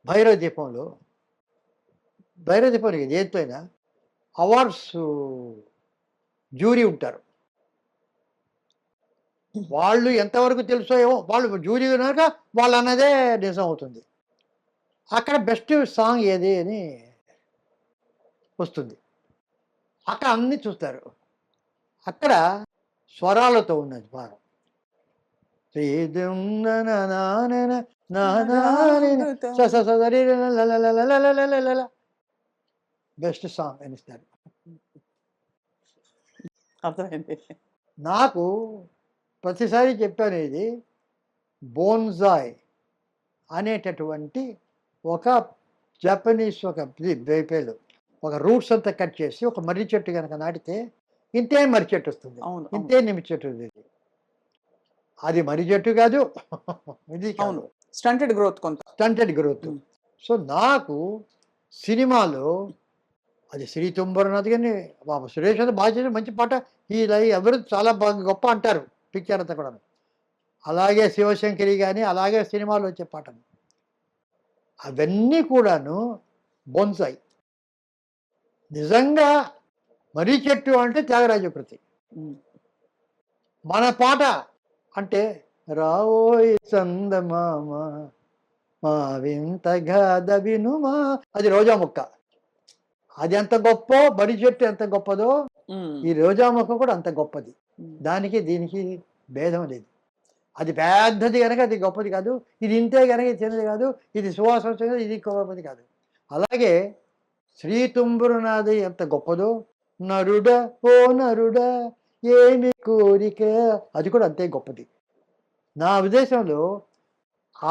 భైరవ దీపంలో భైరవ దీపం దేంతో అయినా అవార్డ్స్ జ్యూరీ ఉంటారు. వాళ్ళు ఎంతవరకు తెలుసో ఏమో, వాళ్ళు జ్యూరీ కనుక వాళ్ళు అన్నదే నిజం అవుతుంది. అక్కడ బెస్ట్ సాంగ్ ఏది అని వస్తుంది. అక్కడ అన్నీ చూస్తారు. అక్కడ స్వరాలతో ఉన్నది బాగా. బెస్ట్ సాంగ్ అనిస్తారు. అర్థమైంది. నాకు ప్రతిసారి చెప్పాను ఇది బోన్సాయ్ అనేటటువంటి ఒక జపనీస్ ఒక పేలు ఒక రూట్స్ అంతా కట్ చేసి ఒక మర్రి చెట్టు కనుక నాటితే ఇంతే మర్రి చెట్టు వస్తుంది, అవును, ఇంతే నిమ్మ చెట్టు ఉంది. అది మర్రి చెట్టు కాదు, ఇది అవును. కాదు, స్టంటెడ్ గ్రోత్ కొంత. Stunted growth. సో నాకు సినిమాలో అది శ్రీ తుంబరనాథ్ కానీ బాబు సురేష్ అంతా బాగా చేసి మంచి పాట. ఈ ఎవరు చాలా బాగా గొప్ప అంటారు పిక్చర్ అంతా కూడా. అలాగే శివశంకరి కానీ అలాగే సినిమాలో వచ్చే పాటలు అవన్నీ కూడాను బొన్సాయి. నిజంగా మర్రి చెట్టు అంటే త్యాగరాజ కృతి. మన పాట అంటే రావోయ్ చందమామ మా వింత గాథ వినుమా, అది రోజా మొక్క. అది ఎంత గొప్ప, మర్రి చెట్టు ఎంత గొప్పదో ఈ రోజా మొక్క కూడా అంత గొప్పది. దానికి దీనికి భేదం లేదు. అది పెద్దది కనుక అది గొప్పది కాదు, ఇది ఇంతే కనుక ఇది చిన్నది కాదు, ఇది సువాసన వచ్చింది ఇది గొప్పది కాదు. అలాగే శ్రీ తుంబురునాథి ఎంత గొప్పదో, నరుడ ఓ నరుడ ఏమి కోరిక, అది కూడా అంతే గొప్పది. నా ఉద్దేశంలో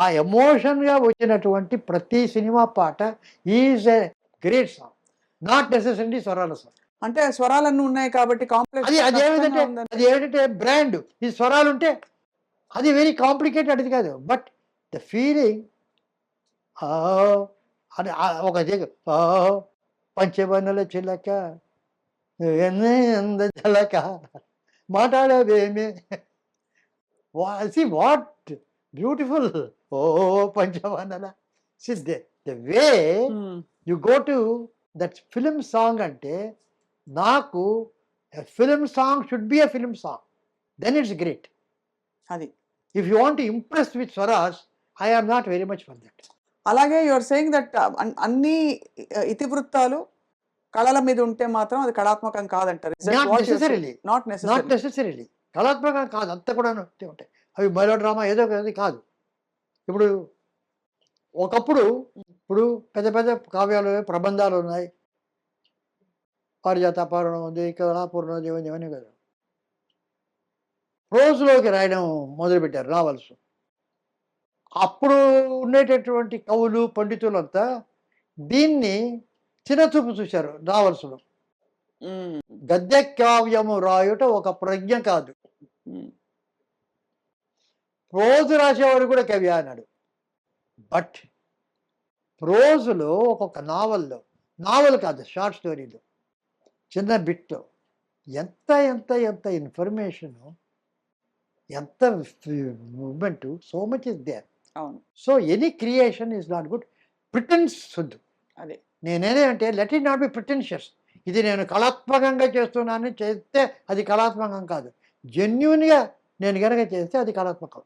ఆ ఎమోషన్గా వచ్చినటువంటి ప్రతి సినిమా పాట is a great song, not necessary స్వరాల సాంగ్. అంటే స్వరాలన్నీ ఉన్నాయి కాబట్టి అది ఏమిటంటే బ్రాండ్. ఈ స్వరాలు ఉంటే అది వెరీ కాంప్లికేటెడ్, అది కాదు. బట్ ద ఫీలింగ్ అని ఒక పంచవనల చిలక ఎంత చిలక మాట్లాడేమే, సి వాట్ బ్యూటిఫుల్. ఓ పంచవనల the way you go to that film song. అంటే నాకు film song should be a film song, then it's great. అది if you want to impress with స్వరాస్, I am not very much for that. అలాగే you are saying that అన్ని ఇతివృత్తాలు కళల మీద ఉంటే మాత్రం అది కళాత్మకం కాదంటారు. నాట్ నెసెసరీలీ కళాత్మకం కాదు, అంతా కూడా ఉంటాయి. అవి మెలో డ్రామా ఏదో అది కాదు. ఇప్పుడు ఒకప్పుడు ఇప్పుడు పెద్ద పెద్ద కావ్యాలు ప్రబంధాలు ఉన్నాయి, పారిజాత పారణం ఉంది, కళాపూర్ణ జీవన్ ఇవన్నీ కదా. ప్రోజ్లోకి రాయడం మొదలుపెట్టారు నావల్స్. అప్పుడు ఉండేటటువంటి కవులు పండితులంతా దీన్ని చిన్నచూపు చూశారు నావల్స్లో. గద్య కావ్యము రాయుట ఒక ప్రజ్ఞ కాదు, ప్రోజు రాసేవాడు కూడా కవి అన్నాడు. బట్ ప్రోజులో ఒక్కొక్క నావల్ కాదు, షార్ట్ స్టోరీలో చిన్న బిట్లో ఎంత ఎంత ఎంత ఇన్ఫర్మేషను, ఎంత movement, so much is there. So any creation is not good. Pretence వద్దు. అదే నేనేంటే let it not be pretentious. ఇది నేను కళాత్మకంగా చేస్తున్నాను చేస్తే అది కళాత్మకం కాదు. జెన్యున్గా నేను కనుక చేస్తే అది కళాత్మకం.